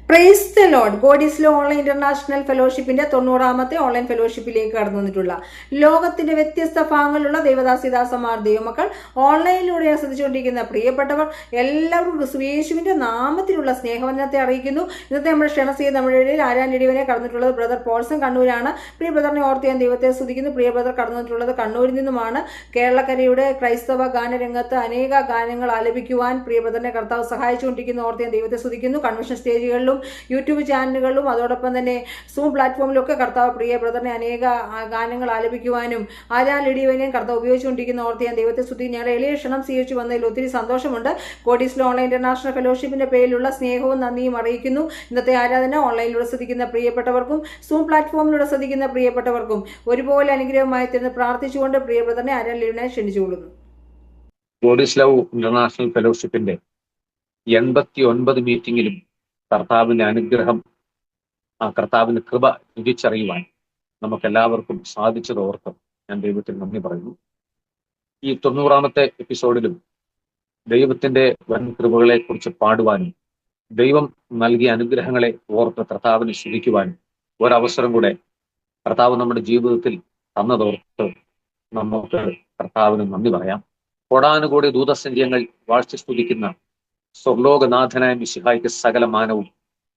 Price the Lord. God is love online international ഫെലോഷിപ്പിന്റെ 90ാമത്തെ online ഫെലോഷിപ്പിലേക്ക് കടന്നു വന്നിട്ടുള്ള ലോകത്തിന്റെ വ്യത്യസ്ത ഭാഗങ്ങളിലുള്ള ദൈവദാസിദാസന്മാർ, ദൈവമക്കൾ, ഓൺലൈനിലൂടെ ആസ്വദിച്ചുകൊണ്ടിരിക്കുന്ന പ്രിയപ്പെട്ടവർ എല്ലാവർക്കും ക്രിസ്തുയേശുവിന്റെ നാമത്തിലുള്ള സ്നേഹവന്ദനത്തെ അറിയിക്കുന്നു. ഇന്നത്തെ നമ്മുടെ ക്ഷണം ചെയ്ത് നമ്മുടെ ഇടയിൽ ആരാനിടിവനെ കടന്നിട്ടുള്ളത് ബ്രദർ പോൾസൺ കണ്ണൂരാണ്. പ്രിയ ബ്രദറിനെ ഓർത്ത് ഞാൻ ദൈവത്തെ സ്തുതിക്കുന്നു. പ്രിയ ബ്രദർ കടന്നു വന്നിട്ടുള്ളത് കണ്ണൂരിൽ നിന്നുമാണ്. കേരളക്കരയുടെ ക്രൈസ്തവ ഗാനരംഗത്ത് അനേക ഗാനങ്ങൾ ആലപിക്കുവാൻ പ്രിയ ബ്രദറിനെ കർത്താവ് സഹായിച്ചുകൊണ്ടിരിക്കുന്നു. ഓർത്ത് ഞാൻ ദൈവത്തെ സ്തുതിക്കുന്നു. കൺവെൻഷൻ സ്റ്റേജുകളിലും യൂട്യൂബ് ചാനലുകളിലും അതോടൊപ്പം തന്നെ സൂം പ്ലാറ്റ്ഫോമിലൊക്കെ കർത്താവ് പ്രിയ ബ്രദറിനെ അനേക ഗാനങ്ങൾ ആലപിക്കുവാനും ആരാലിടിയവനെയും കർത്താവ് ഉപയോഗിച്ചുകൊണ്ടിരിക്കുന്ന ഓർത്ത് ഞാൻ ദൈവത്തെ സ്തുതി. ഞങ്ങളുടെ എളിയ ക്ഷണം സ്വീകരിച്ചു വന്നതിൽ ഒത്തിരി സന്തോഷമുണ്ട്. God is love online international ഫെലോഷിപ്പിന്റെ പേരിലുള്ള സ്നേഹവും നന്ദിയും അറിയിക്കുന്നു. ഇന്നത്തെ ആരാധന ഓൺലൈനിലൂടെ ശ്രദ്ധിക്കുന്ന പ്രിയപ്പെട്ടവർക്കും സൂം പ്ലാറ്റ്ഫോമിലൂടെ ശ്രദ്ധിക്കുന്ന പ്രിയപ്പെട്ടവർക്കും ഒരുപോലെ അനുഗ്രഹമായി തീർന്ന് പ്രാർത്ഥിച്ചുകൊണ്ട് പ്രിയ ബ്രദറിനെ ആരാലിടിയവനെ ക്ഷണിച്ചുകൊള്ളുന്നു. ഗോഡ് ഈസ് ലവ് ഇന്റർനാഷണൽ ഫെലോഷിപ്പിന്റെ 89 മീറ്റിംഗിലും കർത്താവിന്റെ അനുഗ്രഹം, ആ കർത്താവിന്റെ കൃപ രുചിച്ചറിയുവാൻ നമുക്കെല്ലാവർക്കും സാധിച്ചതോർത്ത് ഞാൻ ദൈവത്തിന് നന്ദി പറയുന്നു. ഈ 90ാമത്തെ എപ്പിസോഡിലും ദൈവത്തിന്റെ വൻ കൃപകളെ കുറിച്ച് പാടുവാനും ദൈവം നൽകിയ അനുഗ്രഹങ്ങളെ ഓർത്ത് കർത്താവിനെ സ്തുതിക്കുവാനും ഒരവസരം കൂടെ കർത്താവ് നമ്മുടെ ജീവിതത്തിൽ തന്നതോർത്ത് നമുക്ക് കർത്താവിന് നന്ദി പറയാം. കോടാനുകോടി ദൂതസഞ്ചയങ്ങൾ വാഴ്ച സ്തുതിക്കുന്ന സ്വർലോകനാഥനായ മിശിഹായ്ക്ക് സകല മാനവും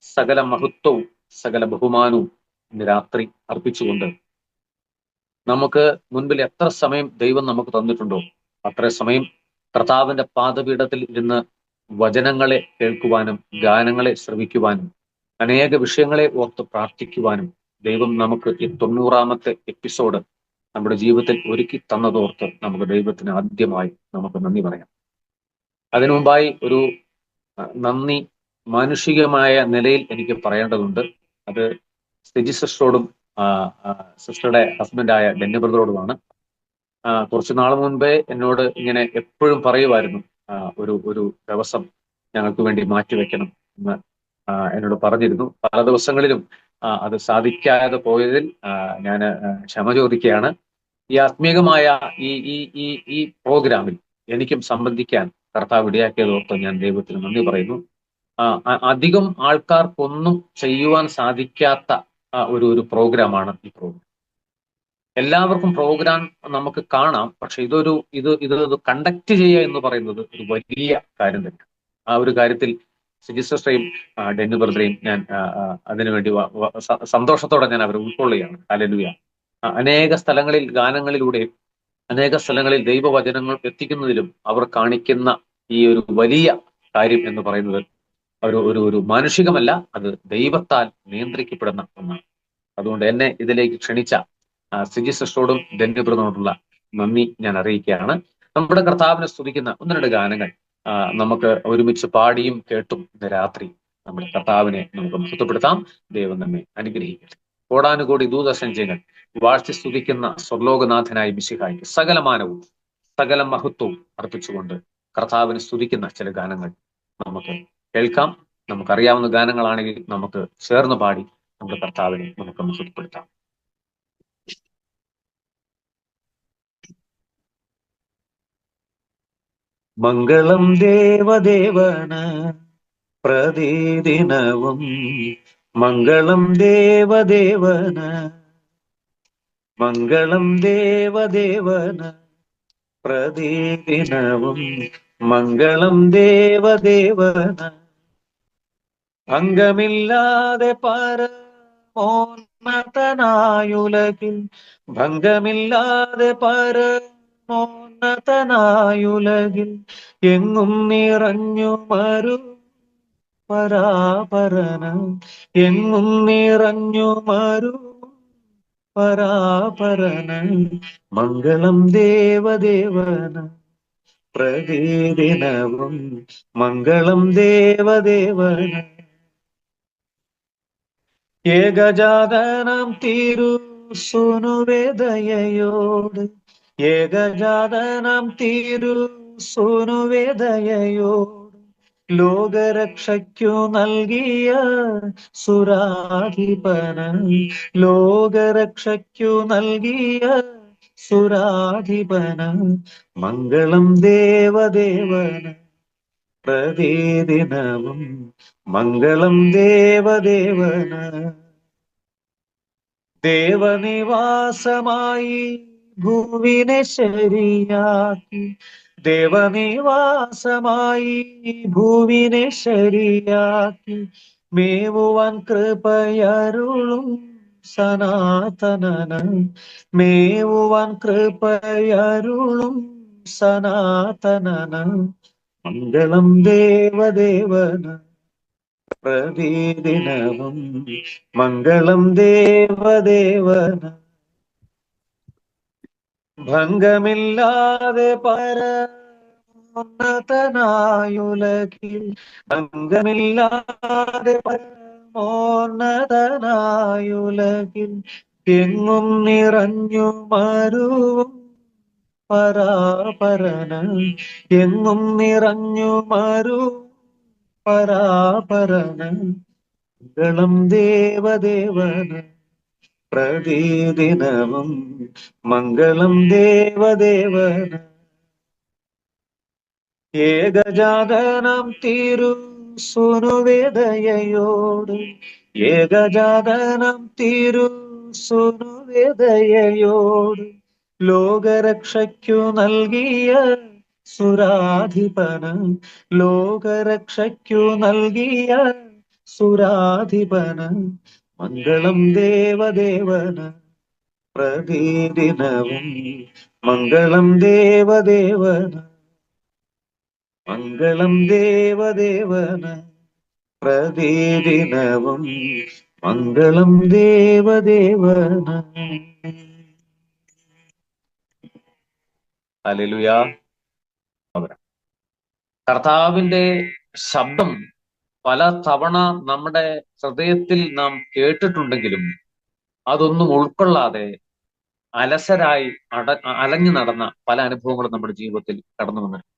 സകല മഹത്വവും സകല ബഹുമാനവും ഇന്ന് രാത്രി അർപ്പിച്ചുകൊണ്ട് നമുക്ക് മുൻപിൽ എത്ര സമയം ദൈവം നമുക്ക് തന്നിട്ടുണ്ടോ അത്ര സമയം കർത്താവിന്റെ പാദപീഠത്തിൽ ഇരുന്ന് വചനങ്ങളെ കേൾക്കുവാനും ഗാനങ്ങളെ ശ്രവിക്കുവാനും അനേക വിഷയങ്ങളെ ഓർത്ത് പ്രാർത്ഥിക്കുവാനും ദൈവം നമുക്ക് ഈ 90ാമത്തെ എപ്പിസോഡ് നമ്മുടെ ജീവിതത്തിൽ ഒരുക്കി തന്നതോർത്ത് നമുക്ക് ദൈവത്തിന് ആദ്യമായി നമുക്ക് നന്ദി പറയാം. അതിനു മുമ്പായി ഒരു നന്ദി മാനുഷികമായ നിലയിൽ എനിക്ക് പറയേണ്ടതുണ്ട്. അത് സിജി സിസ്റ്ററോടും സിസ്റ്ററുടെ ഹസ്ബൻഡായ ഡെന്നി ബ്രദറോടുമാണ്. കുറച്ചു നാൾ മുൻപേ എന്നോട് ഇങ്ങനെ എപ്പോഴും പറയുമായിരുന്നു, ഒരു ദിവസം ഞങ്ങൾക്ക് വേണ്ടി മാറ്റിവെക്കണം എന്ന് എന്നോട് പറഞ്ഞിരുന്നു. പല ദിവസങ്ങളിലും അത് സാധിക്കാതെ പോയതിൽ ഞാൻ ക്ഷമ ചോദിക്കുകയാണ്. ഈ ആത്മീയമായ ഈ പ്രോഗ്രാമിൽ എനിക്കും സംബന്ധിക്കാൻ കർത്താവ് ഇടയാക്കിയതോർത്ത് ഞാൻ ദൈവത്തിന് നന്ദി പറയുന്നു. അധികം ആൾക്കാർക്കൊന്നും ചെയ്യുവാൻ സാധിക്കാത്ത ഒരു പ്രോഗ്രാമാണ് ഈ പ്രോഗ്രാം. എല്ലാവർക്കും പ്രോഗ്രാം നമുക്ക് കാണാം, പക്ഷെ ഇത് കണ്ടക്ട് ചെയ്യുക എന്ന് പറയുന്നത് ഒരു വലിയ കാര്യം തന്നെ. ആ ഒരു കാര്യത്തിൽ സിജി സിസ്റ്ററെയും ഡെന്നി ബ്രദറെയും ഞാൻ അതിനുവേണ്ടി സന്തോഷത്തോടെ ഞാൻ അവരെ ഉൾക്കൊള്ളുകയാണ്. ഹല്ലേലൂയ. അനേക സ്ഥലങ്ങളിൽ ഗാനങ്ങളിലൂടെ അനേക സ്ഥലങ്ങളിൽ ദൈവവചനങ്ങൾ എത്തിക്കുന്നതിലും അവർ കാണിക്കുന്ന ഈ ഒരു വലിയ കാര്യം എന്ന് പറയുന്നത് ഒരു മാനുഷികമല്ല, അത് ദൈവത്താൽ നിയന്ത്രിക്കപ്പെടുന്ന ഒന്നാണ്. അതുകൊണ്ട് എന്നെ ഇതിലേക്ക് ക്ഷണിച്ച സിജി സിസ്റ്ററോടും ഡെന്നി ബ്രദറിനോടുള്ള നന്ദി ഞാൻ അറിയിക്കുകയാണ്. നമ്മുടെ കർത്താവിനെ സ്തുതിക്കുന്ന 1-2 ഗാനങ്ങൾ നമുക്ക് ഒരുമിച്ച് പാടിയും കേട്ടും ഇന്ന് രാത്രി നമ്മുടെ കർത്താവിനെ നമുക്ക് മഹത്വപ്പെടുത്താം. ദൈവം നമ്മെ അനുഗ്രഹിക്കട്ടെ. കോടാനുകോടി ദൂതസഞ്ചയങ്ങൾ വാഴ്ത്തി സ്തുതിക്കുന്ന സ്വർലോകനാഥനായ മിശിഹായ്ക്ക് സകല മാനവും സകല മഹത്വവും അർപ്പിച്ചുകൊണ്ട് കർത്താവിനെ സ്തുതിക്കുന്ന ചില ഗാനങ്ങൾ നമുക്ക് കേൾക്കാം. നമുക്കറിയാവുന്ന ഗാനങ്ങളാണെങ്കിൽ നമുക്ക് ചേർന്ന് പാടി നമ്മുടെ കർത്താവിനെ നമുക്ക് മഹത്വപ്പെടുത്താം. മംഗളം ദേവദേവന പ്രതിദിനവും മംഗളം ദേവദേവന മംഗളം ദേവദേവന പ്രതിദിനവും മംഗളം ദേവദേവന അംഗമില്ലാതെ പരമോന്നതനായുലകിൽ ഭംഗമില്ലാതെ പരമോന്നതനായുലകിൽ എങ്ങും നിറഞ്ഞു മരു പരാപരന എങ്ങും നിറഞ്ഞു മരു പരാപരന മംഗളം ദേവദേവന പ്രതിദിനവും മംഗളം ദേവദേവന ഏകജാതനം തിരുസുനുവേദയോട് ഏകജാതനം തിരുസുനുവേദയോട് ലോകരക്ഷയ്ക്കു നൽകിയ സുരാധിപന ലോകരക്ഷയ്ക്കു നൽകിയ സുരാധിപന മംഗളം ദേവദേവന പ്രതിദിനവും മംഗളം ദേവദേവന. ദേവനിവാസമായി ഭൂവിനെ ശരിയാക്കി, ദേവനിവാസമായി ഭൂവിനെ ശരിയാക്കി, മേവുവാൻ കൃപയരുളും സനാതനന, മേവുവാൻ കൃപയരുളും സനാതനന. മംഗളം ദേവദേവന പ്രതിദിനവും മംഗളം ദേവദേവന. ഭംഗമില്ലാതെ പരമോന്നതനായുലകിൽ, ഭംഗമില്ലാതെ പരമോന്നതനായുലകിൽ, എങ്ങും നിറഞ്ഞു മരുവും പരാപരന, എങ്ങും നിറഞ്ഞു മരുവും പരാപരന. മംഗളം ദേവദേവന പ്രതിദിനവും മംഗളം ദേവദേവന. ഏകജാതനം തിരു സുനുവേദയോട്, ഏകജാതനം തിരു സുനുവേദയോട്, ലോകരക്ഷയ്ക്കു നൽകിയ സുരാധിപന, ലോകരക്ഷയ്ക്കു നൽകിയ സുരാധിപന. മംഗളം ദേവദേവന പ്രതിദിനവും മംഗളം ദേവദേവന, മംഗളം ദേവദേവന പ്രതിദിനവും മംഗളം ദേവദേവന. ഹല്ലേലൂയ. കർത്താവിന്റെ ശബ്ദം പല തവണ നമ്മുടെ ഹൃദയത്തിൽ നാം കേട്ടിട്ടുണ്ടെങ്കിലും അതൊന്നും ഉൾക്കൊള്ളാതെ അലസരായി അലഞ്ഞു നടന്ന പല അനുഭവങ്ങളും നമ്മുടെ ജീവിതത്തിൽ കടന്നു വന്നിട്ടുണ്ട്.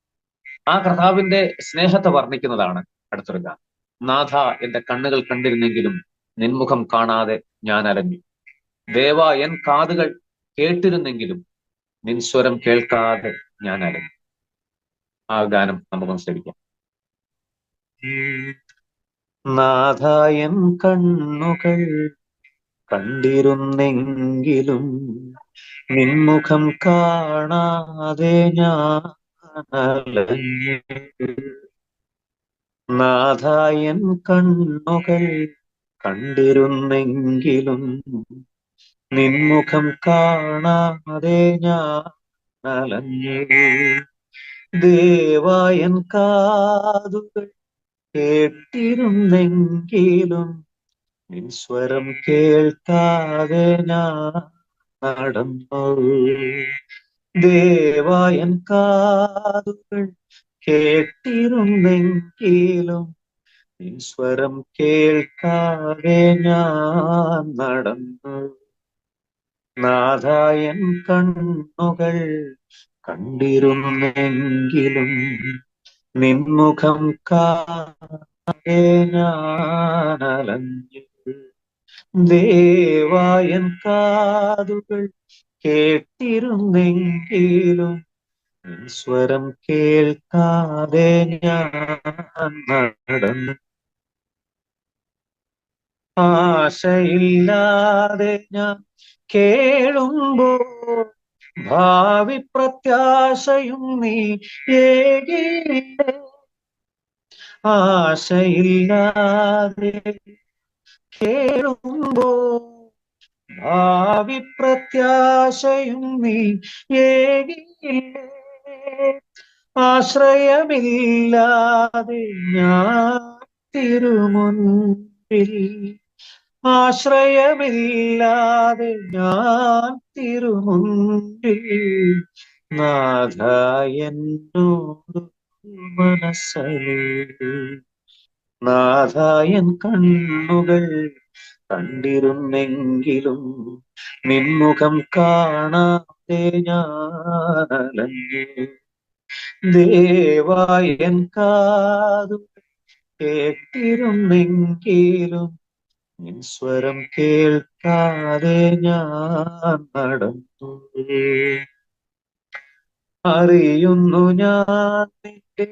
ആ കർത്താവിന്റെ സ്നേഹത്തെ വർണ്ണിക്കുന്നതാണ് അടുത്തൊരു ഗാനം. നാഥ, എന്റെ കണ്ണുകൾ കണ്ടിരുന്നെങ്കിലും നിൻമുഖം കാണാതെ ഞാൻ അലഞ്ഞു. ദേവ, എൻ കാതുകൾ കേട്ടിരുന്നെങ്കിലും നിൻ സ്വരം കേൾക്കാതെ ഞാൻ അലഞ്ഞു. ആ ഗാനം നമുക്കൊന്ന് ശ്രമിക്കാം. നാഥ, എൻ കണ്ണുകൾ കണ്ടിരുന്നെങ്കിലും നിൻമുഖം കാണാതെ ഞാൻ അലഞ്ഞു. നാഥ, എൻ കണ്ണുകൾ കണ്ടിരുന്നെങ്കിലും നിൻമുഖം കാണാതെ ഞാൻ അലഞ്ഞു. ദേവാ, എൻ കാതുകൾ കേട്ടിരുന്നെങ്കിലും നിൻ സ്വരം കേൾക്കാതെ ഞാൻ നടന്നു. ദേവാ, എൻ കാതുകൾ കേട്ടിരുന്നെങ്കിലും നിൻ സ്വരം കേൾക്കാതെ ഞാൻ നടന്നു. നാഥ, എൻ കണ്ണുകൾ കണ്ടിരുന്നെങ്കിലും നിൻമുഖം കാണാതെ ഞാൻ അലഞ്ഞു. ദേവാ, എൻ കാതുകൾ കേട്ടിരുന്നെങ്കിലും നിൻ സ്വരം കേൾക്കാതെ ഞാൻ നടന്നു. ആശയില്ലാതെ ഞാൻ കേളുമ്പോൾ ഭാവി പ്രത്യാശയും നീ ഏകിയില്ലേ. ആശയില്ലാതെ കേളുമ്പോൾ ഭാവി പ്രത്യാശയും നീ ഏകിയില്ലേ. ആശ്രയമില്ലാതെ ഞാൻ തിരുമുൻപിൽ, ആശ്രയമില്ലാതെ ഞാൻ തിരുമുൻപിൽ. നാഥ, എന്നോട് മനസ്സലിയൂ. നാഥ, എൻ കണ്ണുകൾ കണ്ടിരുന്നെങ്കിലും നിൻമുഖം കാണാതെ ഞാൻ അലഞ്ഞു. ദേവാ, എൻ കാതുകൾ കേട്ടിരുന്നെങ്കിലും നിൻ സ്വരം കേൾക്കാതെ ഞാൻ നടന്നു. അറിയുന്നു ഞാൻ നിന്റെ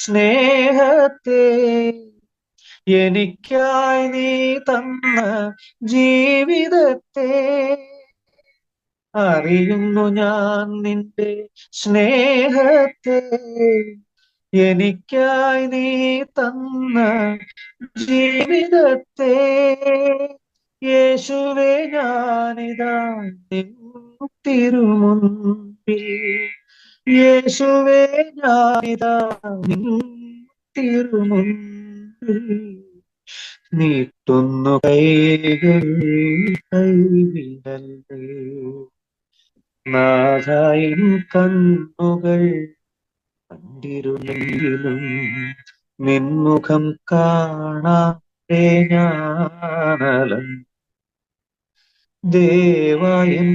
സ്നേഹത്തെ, എനിക്കായി നീ തന്ന ജീവിതത്തെ. അറിയുന്നു ഞാൻ നിന്റെ സ്നേഹത്തെ, എനിക്കായി നീ തന്ന ജീവിതത്തെ. യേശുവേ ഞാനിതാ നിൻ തിരുമുൻപിൽ, യേശുവേ ഞാനിതാ നിൻ തിരുമുൻപിൽ, നീട്ടുന്നു കൈകൾ കൈവിടല്ലേ. നാഥായിൻ കണ്ണുകൾ കണ്ടിരുന്നെങ്കിലും നിൻമുഖം കാണാതെ ഞാനലം. ദേവായൻ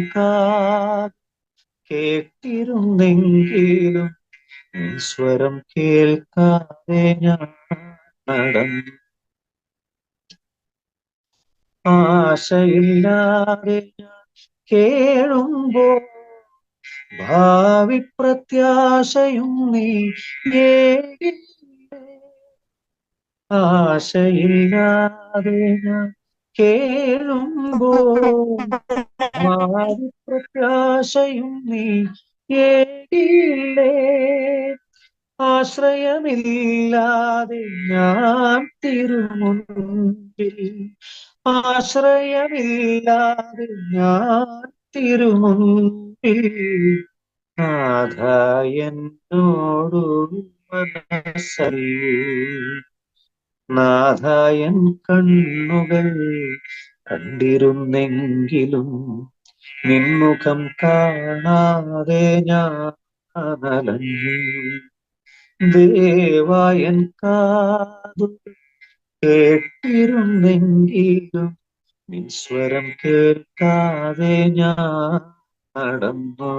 കേട്ടിരുന്നെങ്കിലും നിൻ സ്വരം കേൾക്കാതെ ഞാൻ നടന്നു. ആശയില്ലാതെ ഞാൻ കേഴുമ്പോൾ ഭാവി പ്രത്യാശയും നീ ഏകില്ലേ. ആശയില്ലാതെ ഞാൻ കേഴുമ്പോൾ ഭാവി പ്രത്യാശയും നീ ഏകില്ലേ. ആശ്രയമില്ലാതെ ഞാൻ തിരുമുൻപിൽ, ആശ്രയമില്ലാതെ ഞാൻ തിരുമുൻപിൽ, നാഥ എന്നോടു മനസ്സറിയൂ. നാഥ എൻ കണ്ണുകൾ കണ്ടിരുന്നെങ്കിലും നിൻമുഖം കാണാതെ ഞാൻ അലഞ്ഞു. ദേവായൻ കാതു കേട്ടിരുന്നെങ്കിലും നിൻ സ്വരം കേൾക്കാതെ ഞാൻ നടന്നു.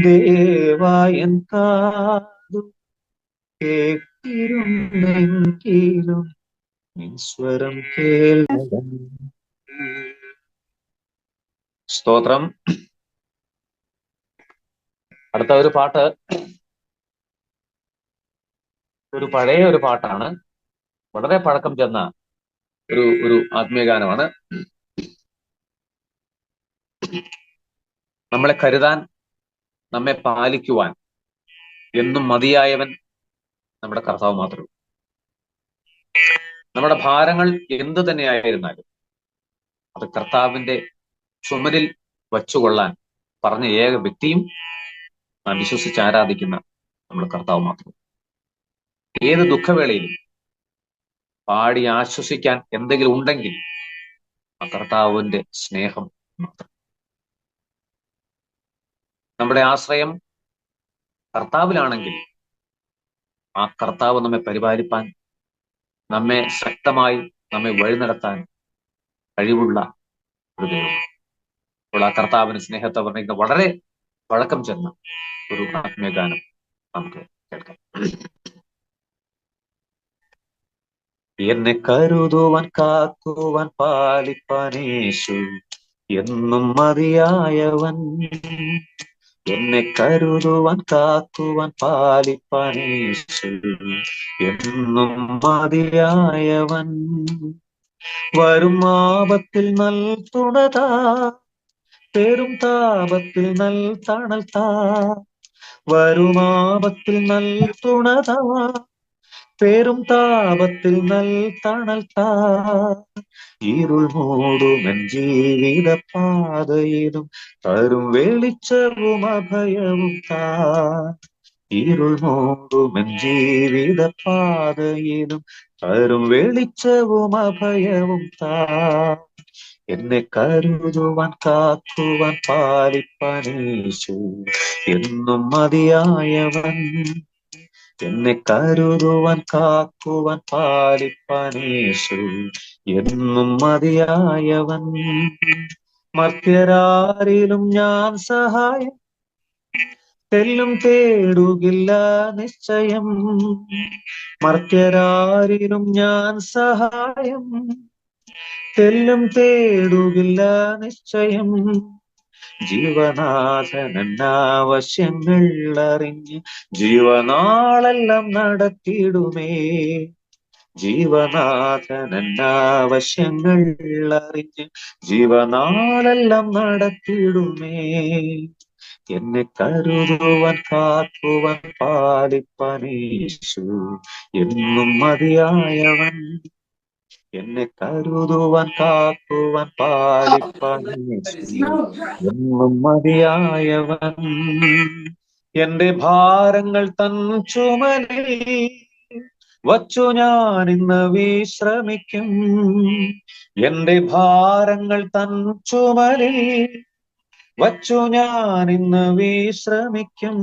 ദേവായൻ കാതു കേട്ടിരുന്നെങ്കിലും നിൻ സ്വരം കേൾക്കണം. സ്തോത്രം. അടുത്ത ഒരു പാട്ട് ഒരു പഴയ ഒരു പാട്ടാണ്, വളരെ പഴക്കം ചെന്ന ഒരു ആത്മീയഗാനമാണ്. നമ്മളെ കരുതാൻ, നമ്മെ പാലിക്കുവാൻ എന്നും മതിയായവൻ നമ്മുടെ കർത്താവ് മാത്രമേ. നമ്മുടെ ഭാരങ്ങൾ എന്തു തന്നെയായിരുന്നാലും അത് കർത്താവിന്റെ ചുമരിൽ വച്ചുകൊള്ളാൻ പറഞ്ഞ ഏക വ്യക്തിയും നാം വിശ്വസിച്ച് ആരാധിക്കുന്ന നമ്മുടെ കർത്താവ് മാത്രം. ഏത് ദുഃഖവേളയിലും പാടി ആശ്വസിക്കാൻ എന്തെങ്കിലും ഉണ്ടെങ്കിൽ ആ കർത്താവിന്റെ സ്നേഹം മാത്രം. നമ്മുടെ ആശ്രയം കർത്താവിലാണെങ്കിൽ ആ കർത്താവ് നമ്മെ പരിപാലിപ്പാൻ, നമ്മെ ശക്തമായി നമ്മെ വഴി നടത്താൻ കഴിവുള്ള ഒരു ദൈവം. അപ്പോൾ ആ കർത്താവിന് സ്നേഹത്തെ പറഞ്ഞിരിക്കുന്ന വളരെ പഴക്കം ചെന്ന ഒരു ആത്മീയഗാനം നമുക്ക് കേൾക്കാം. എന്നെ കരുതുവാൻ കാക്കുവാൻ പാലിപ്പാൻ യേശു എന്നും മതിയായവൻ. എന്നെ കരുതുവാൻ കാക്കുവാൻ പാലിപ്പാൻ യേശു എന്നും മതിയായവൻ. വരും ആപത്തിൽ നൽ തുണതാ, പെരും താപത്തിൽ നൽ തണൽ താ. വരും ആപത്തിൽ നൽ തുണതാ, പെരും താപത്തിൽ നൽ തണൽ താ. ഇരുൾ മൂടുമെൻ ജീവിത പാതയിലും തരും വെളിച്ചവും അഭയവും താ. ഇരുൾ മൂടുമെൻ ജീവിത പാതയിലും തരും വെളിച്ചവും അഭയവും താ. എന്നെ കരുതുവാൻ കാക്കുവാൻ പാലിപ്പാൻ യേശു എന്നും മതിയായവൻ. എന്നെ കരുതുവാൻ കാക്കുവാൻ പാലിപ്പാൻ യേശു എന്നും മതിയായവൻ. മർത്യരാരിലും ഞാൻ സഹായം തെല്ലും തേടുകില്ല നിശ്ചയം. മർത്യരാരിലും ഞാൻ സഹായം തെല്ലും തേടുകില്ല നിശ്ചയം. ജീവനാഥനാവശ്യങ്ങൾ അറിഞ്ഞ് ജീവനാളെല്ലാം നടത്തിയിടുമേ. ജീവനാഥനാവശ്യങ്ങൾ അറിഞ്ഞ് ജീവനാളെല്ലാം നടത്തിയിടുമേ. എന്നെ കരുതുവാൻ കാക്കുവാൻ പാലിപ്പാൻ യേശു എന്നും മതിയായവൻ. എന്നെ കരുതുവാൻ കാക്കുവാൻ പാലിപ്പാൻ യേശു എന്നും മതിയായവൻ. എന്റെ ഭാരങ്ങൾ തൻ ചുമലിൽ വച്ചു ഞാൻ ഇന്ന് വിശ്രമിക്കും. എന്റെ ഭാരങ്ങൾ തൻ ചുമലിൽ വച്ചു ഞാൻ ഇന്ന് വിശ്രമിക്കും.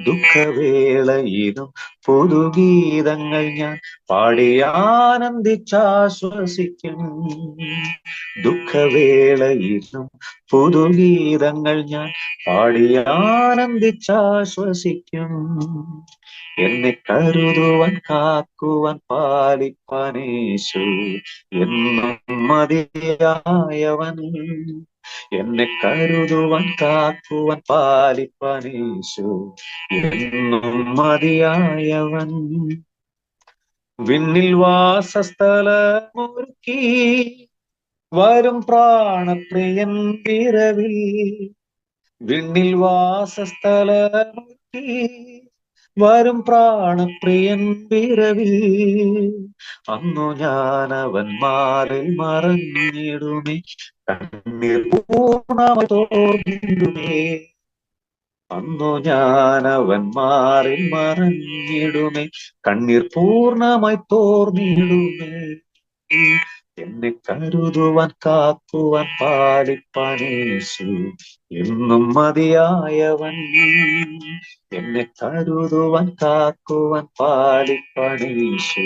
ദുഃഖവേളയിലും പുതുഗീതങ്ങൾ ഞാൻ പാടി ആനന്ദിച്ചാശ്വസിക്കും. ദുഃഖവേളയിലും പുതുഗീതങ്ങൾ ഞാൻ പാടി ആനന്ദിച്ചാശ്വസിക്കും. എന്നെ കരുതുവാൻ കാക്കുവാൻ പാലിപ്പാൻ യേശു എന്നും മതിയായവൻ. എന്നെ കരുതുവാൻ കാക്കുവാൻ പാലിപ്പാൻ യേശു എന്നും മതിയായവൻ. വിണ്ണിൽ വാസസ്ഥലമൊരുക്കി വരും പ്രാണപ്രിയൻ വിരവിൽ. വിണ്ണിൽ വാസസ്ഥലമൊരുക്കി വരും പ്രാണപ്രിയൻ വിരവിൽ. അന്നു ഞാൻ അവന്മാരിൽ മറഞ്ഞിടുമേ. കണ്ണീർ പൂർണ്ണമായി തോർന്നിടുമേ. അന്നു ഞാൻ അവന്മാരിൽ മറഞ്ഞിടുമേ. കണ്ണീർ പൂർണ്ണമായി തോർന്നിടുമേ. എന്നെ കരുതുവാൻ കാക്കുവാൻ പാലിപ്പാൻ യേശു എന്നും മതിയായവൻ. എന്നെ കരുതുവാൻ കാക്കുവാൻ പാലിപ്പാൻ യേശു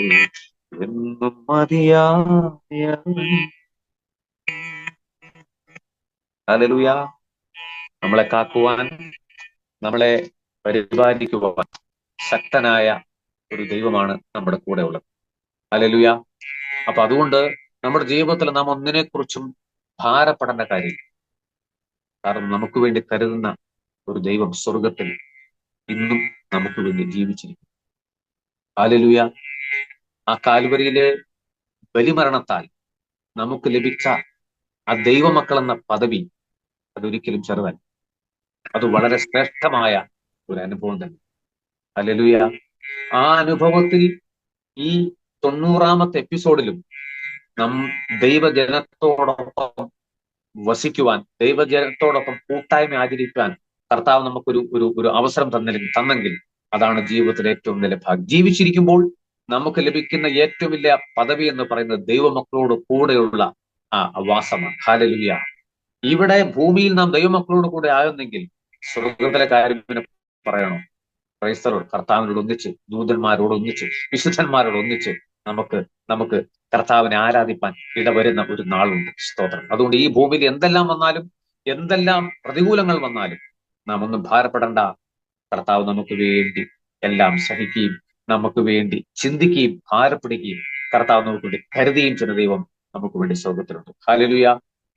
എന്നും മതിയായവൻ. ഹല്ലേലൂയ. നമ്മളെ കാക്കുവാൻ, നമ്മളെ പരിപാലിക്കുവാൻ ശക്തനായ ഒരു ദൈവമാണ് നമ്മുടെ കൂടെ ഉള്ളത്. ഹല്ലേലൂയ. അപ്പൊ അതുകൊണ്ട് നമ്മുടെ ജീവിതത്തിൽ നാം ഒന്നിനെക്കുറിച്ചും ഭാരപ്പെടേണ്ട കാര്യമില്ല. കാരണം നമുക്ക് വേണ്ടി കരുതുന്ന ഒരു ദൈവം സ്വർഗത്തിൽ ഇന്നും നമുക്ക് വേണ്ടി ജീവിച്ചിരിക്കും. ഹല്ലേലൂയ. ആ കാൽവരിയിലെ ബലിമരണത്താൽ നമുക്ക് ലഭിച്ച ആ ദൈവമക്കൾ എന്ന പദവി അതൊരിക്കലും ചെറുതല്ല. അത് വളരെ ശ്രേഷ്ഠമായ ഒരു അനുഭവം തന്നെ. ഹല്ലേലൂയ. ആ അനുഭവത്തിൽ ഈ 90ാമത്തെ എപ്പിസോഡിലും ദൈവജനത്തോടൊപ്പം വസിക്കുവാൻ, ദൈവജനത്തോടൊപ്പം കൂട്ടായ്മ ആചരിക്കുവാൻ കർത്താവ് നമുക്കൊരു ഒരു ഒരു അവസരം തന്നെങ്കിൽ അതാണ് ജീവിതത്തിലെ ഏറ്റവും വലിയ ഭാഗ്യം. ജീവിച്ചിരിക്കുമ്പോൾ നമുക്ക് ലഭിക്കുന്ന ഏറ്റവും വലിയ പദവി എന്ന് പറയുന്നത് ദൈവമക്കളോട് കൂടെയുള്ള ആ വാസമാണ്. ഹല്ലേലൂയ. ഇവിടെ ഭൂമിയിൽ നാം ദൈവമക്കളോട് കൂടെ ആകുന്നെങ്കിൽ സ്വർഗത്തിലെ കാര്യം പറയണോ? ക്രൈസ്തവരോട്, കർത്താവിനോട് ഒന്നിച്ച്, ദൂതന്മാരോട് ഒന്നിച്ച്, വിശുദ്ധന്മാരോട് ഒന്നിച്ച് നമുക്ക് കർത്താവിനെ ആരാധിപ്പാൻ ഇടവരുന്ന ഒരു നാളുണ്ട്. സ്തോത്രം. അതുകൊണ്ട് ഈ ഭൂമിയിൽ എന്തെല്ലാം വന്നാലും, എന്തെല്ലാം പ്രതികൂലങ്ങൾ വന്നാലും നാം ഒന്നും ഭാരപ്പെടേണ്ട. കർത്താവ് നമുക്ക് വേണ്ടി എല്ലാം സഹിക്കുകയും നമുക്ക് വേണ്ടി ചിന്തിക്കുകയും ഭാരപ്പെടുകയും കർത്താവ് നമുക്ക് വേണ്ടി കരുതുകയും ചെയ്യുന്ന ദൈവം നമുക്ക് വേണ്ടി സ്വർഗത്തിലുണ്ട്. ഹല്ലേലൂയ.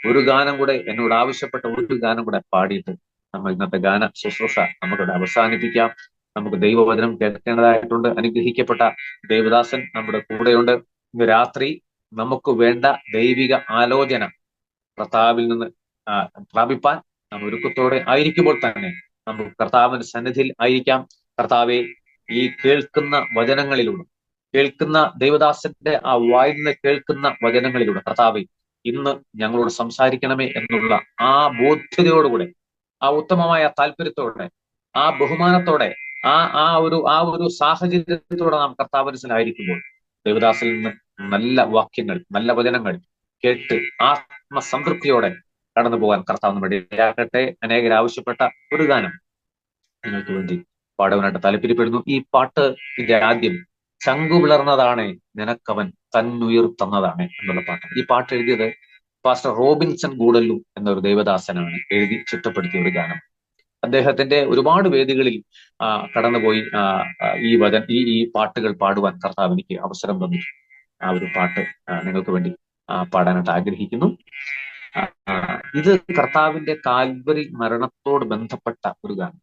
ഒരു ഗാനം കൂടെ, എന്നോട് ആവശ്യപ്പെട്ട ഒരു ഗാനം കൂടെ പാടിയിട്ട് നമ്മൾ ഇന്നത്തെ ഗാന ശുശ്രൂഷ നമുക്കിവിടെ അവസാനിപ്പിക്കാം. നമുക്ക് ദൈവവചനം കേൾക്കേണ്ടതായിട്ടുണ്ട്. അനുഗ്രഹിക്കപ്പെട്ട ദേവദാസൻ നമ്മുടെ കൂടെയുണ്ട്. ഇന്ന് രാത്രി നമുക്ക് വേണ്ട ദൈവിക ആലോചന കർത്താവിൽ നിന്ന് പ്രാപിപ്പാൻ നാം ഒരുക്കത്തോടെ ആയിരിക്കുമ്പോൾ തന്നെ നമുക്ക് കർത്താവിന്റെ സന്നിധിയിൽ ആയിരിക്കാം. കർത്താവെ, ഈ കേൾക്കുന്ന വചനങ്ങളിലൂടെ, കേൾക്കുന്ന ദേവദാസന്റെ ആ വായിൽ നിന്ന് കേൾക്കുന്ന വചനങ്ങളിലൂടെ കർത്താവെ ഇന്ന് ഞങ്ങളോട് സംസാരിക്കണമേ എന്നുള്ള ആ ബോധ്യതയോടുകൂടെ, ആ ഉത്തമമായ താല്പര്യത്തോടെ, ആ ബഹുമാനത്തോടെ, ആ ഒരു സാഹചര്യത്തോടെ നാം കർത്താവിനായിരിക്കുമ്പോൾ ദേവദാസിൽ നിന്ന് നല്ല വാക്യങ്ങൾ, നല്ല വചനങ്ങൾ കേട്ട് ആത്മസംതൃപ്തിയോടെ കടന്നു പോകാൻ കർത്താവ് നമ്മുടെ ഇടയാക്കട്ടെ. അനേകർ ആവശ്യപ്പെട്ട ഒരു ഗാനം നിങ്ങൾക്ക് വേണ്ടി പാടുവാനായിട്ട് താല്പര്യപ്പെടുന്നു. ഈ പാട്ടിന്റെ ആദ്യം ചങ്കു പിളർന്നതാണ് നിനക്കവൻ തന്നുയിർ തന്നതാണ് എന്നുള്ള പാട്ട്. ഈ പാട്ട് എഴുതിയത് പാസ്റ്റർ റോബിൻസൺ ഗൂഡല്ലു എന്നൊരു ദേവദാസനാണ് എഴുതി ചിട്ടപ്പെടുത്തിയ ഒരു ഗാനം. അദ്ദേഹത്തിന്റെ ഒരുപാട് വേദികളിൽ കടന്നുപോയി ഈ പാട്ടുകൾ പാടുവാൻ കർത്താവ് എനിക്ക് അവസരം തന്നു. ആ ഒരു പാട്ട് നിങ്ങൾക്ക് വേണ്ടി പാടാനായിട്ട് ആഗ്രഹിക്കുന്നു. ഇത് കർത്താവിന്റെ കാൽവരി മരണത്തോട് ബന്ധപ്പെട്ട ഒരു ഗാനം.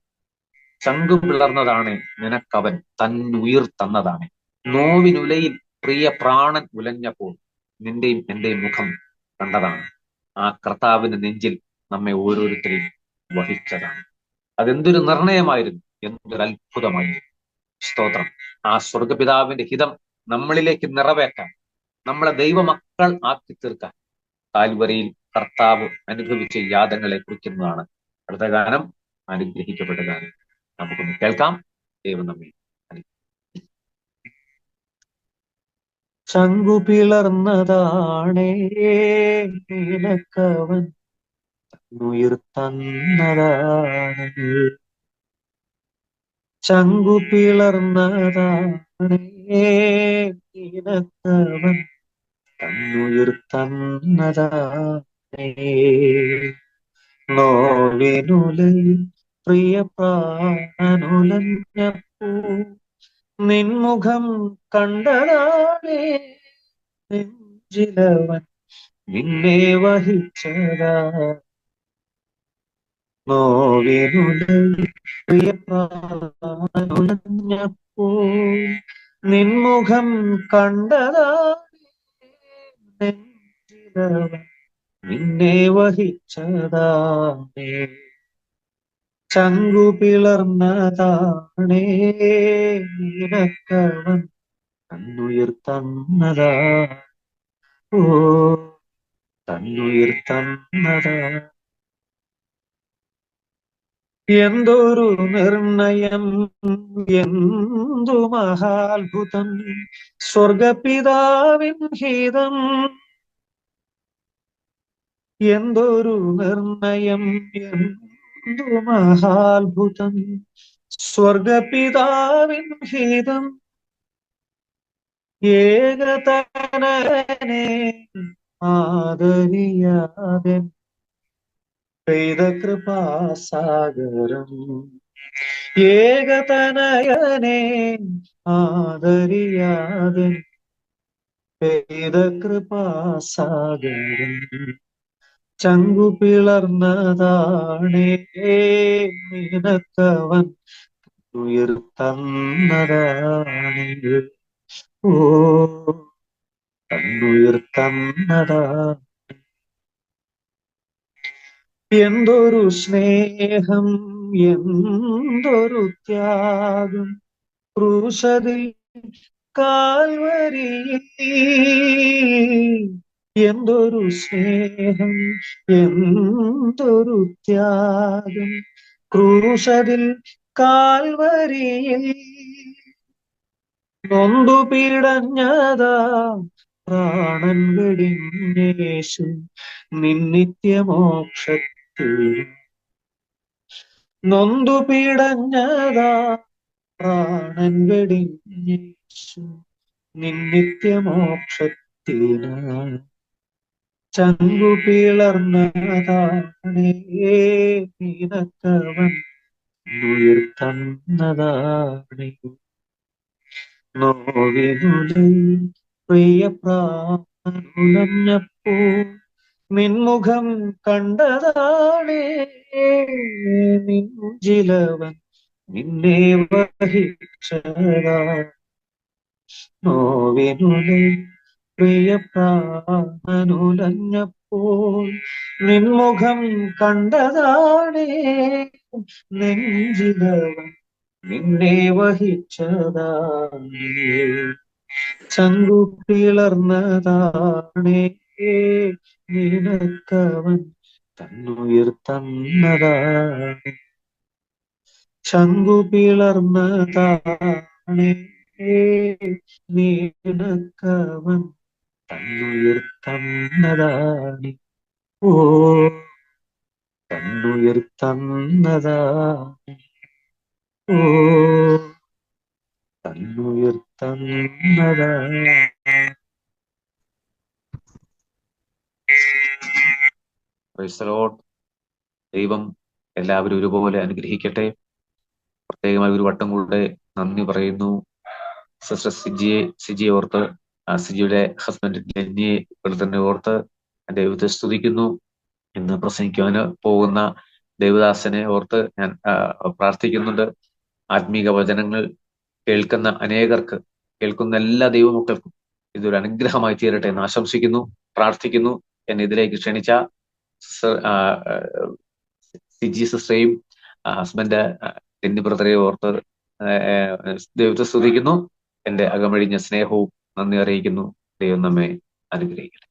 ചങ്കു പിളർന്നതാണ് നിനക്കവൻ തൻ ഉയിർ തന്നതാണ്, നോവിനുലയിൽ പ്രിയ പ്രാണൻ ഉലഞ്ഞപ്പോൾ നിന്റെയും എന്റെയും മുഖം കണ്ടതാണ്. ആ കർത്താവിന്റെ നെഞ്ചിൽ നമ്മെ ഓരോരുത്തരെയും വഹിച്ചതാണ്. അതെന്തൊരു നിർണയമായിരുന്നു, എന്തൊരു അത്ഭുതമായിരുന്നു. സ്തോത്രം. ആ സ്വർഗപിതാവിന്റെ ഹിതം നമ്മളിലേക്ക് നിറവേറ്റാൻ, നമ്മളെ ദൈവമക്കൾ ആക്കി തീർക്കാൻ കാൽവരിയിൽ കർത്താവ് അനുഭവിച്ച യാതങ്ങളെ കുറിക്കുന്നതാണ് അടുത്ത ഗാനം. അനുഗ്രഹിക്കപ്പെട്ട ഗാനം നമുക്കൊന്ന് കേൾക്കാം. ദൈവം നമ്മെ ചങ്കു പിളർന്നതാണേ നിനക്കവൻ ഉയിർ തന്നതാണ്, ചങ്കു പിളർന്നതാണേ നിനക്കവൻ തന്നുയിർ തന്നതാണേ, നോവിനുലയിൽ പ്രിയ പ്രാണനുലഞ്ഞപ്പോ നിൻമുഖം കണ്ടതാണേ, നെഞ്ചിലവൻ നിന്നെ വഹിച്ചതാ, നോവിനുലയിൽ പ്രിയ പ്രാണനുലഞ്ഞപ്പോ നിൻമുഖം കണ്ടതാണേ, നെഞ്ചിലവൻ നിന്നെ വഹിച്ചതാണേ, ചങ്കു പിളർന്നതാണേ നിനക്കവൻ തന്നുയിർ തന്നതാ, ഓ തന്നുയിർ തന്നതാ. എന്തൊരു നിർണയം, എന്തു മഹാത്ഭുതം, സ്വർഗപിതാവിൻ ഹിതം. എന്തൊരു നിർണയം, എന്തു മഹാത്ഭുതം, സ്വർഗപിതാവിൻ ഹിതം. ഏകതനയനെ ആദരിയാതെ പെയ്ത കൃപാസാഗരം, ഏകതനയനെ ആദരിയാതെ പെയ്ത കൃപാസാഗരം, ചങ്കു പിളർന്നതാണേ നിനക്കവൻ ഉയിർ തന്നതാണ്, ഓ തന്നുയിർ തന്നതാ. എന്തൊരു സ്നേഹം, എന്തൊരു ത്യാഗം, ക്രൂശതിൽ കാൽവരിയിൽ. എന്തൊരു സ്നേഹം, എന്തൊരു ത്യാഗം, ക്രൂശതിൽ കാൽവരിയിൽ. നൊന്തു പിടഞ്ഞതാ പ്രാണൻ വെടിഞ്ഞേശു നിന്നിത്യമോക്ഷത്തിൽ, നൊന്തു പിടഞ്ഞതാ പ്രാണൻ വെടിഞ്ഞേശു നിന്നിത്യമോക്ഷത്തിനാണ്, ചങ്കു പിളർന്നതാണേ നിനക്കവൻ ഉയിർ തന്നതാണേ, നോവിനുലയിൽ പ്രിയ പ്രാണനുലഞ്ഞപ്പോ നിൻമുഖം കണ്ടതാണേ, നെഞ്ചിലവൻ നിന്നെ വഹിച്ചതാ, നോവിനുലയിൽ പ്രിയ പ്രാണനുലഞ്ഞപ്പോൾ നിൻമുഖം കണ്ടതാണേ, നെഞ്ചിലവൻ നിന്നെ വഹിച്ചതാണേ, ചങ്കു പിളർന്നതാണേ നിനക്കവൻ തന്നുയിർ തന്നതാണ്, ചങ്കു പിളർന്നതാണേ നിനക്കവൻ തന്നുയിർ തന്നതാണ്, ഓ തന്നുയിർ തന്നതാണ്, ഓ തന്നുയിർ തന്നതാണ്. Praise the Lord. ദൈവം എല്ലാവരും ഒരുപോലെ അനുഗ്രഹിക്കട്ടെ. പ്രത്യേകമായി ഒരു വട്ടം കൂടെ നന്ദി പറയുന്നു സിസ്റ്റർ സിജിയെ ഓർത്ത്, സിജിയുടെ ഹസ്ബൻഡ് ലെന്നിയെ ഇവിടെ തന്നെ ഓർത്ത് ദൈവത്തെ സ്തുതിക്കുന്നു. ഇന്ന് പ്രസംഗിക്കുവാന് പോകുന്ന ദേവദാസനെ ഓർത്ത് ഞാൻ പ്രാർത്ഥിക്കുന്നുണ്ട്. ആത്മീക വചനങ്ങൾ കേൾക്കുന്ന അനേകർക്ക്, കേൾക്കുന്ന എല്ലാ ദൈവമക്കൾക്കും ഇതൊരു അനുഗ്രഹമായി തീരട്ടെ എന്ന് ആശംസിക്കുന്നു, പ്രാർത്ഥിക്കുന്നു. എന്നെ ഇതിലേക്ക് ക്ഷണിച്ച സിജി സിസ്റ്ററെയും ഹസ്ബൻഡ് ടെന്നി ബ്രദറെ ഓർത്ത് ദൈവത്തെ സ്തുതിക്കുന്നു. എന്റെ അകമഴിഞ്ഞ സ്നേഹവും നന്ദി അറിയിക്കുന്നു. ദൈവം നമ്മെ അനുഗ്രഹിക്കട്ടെ.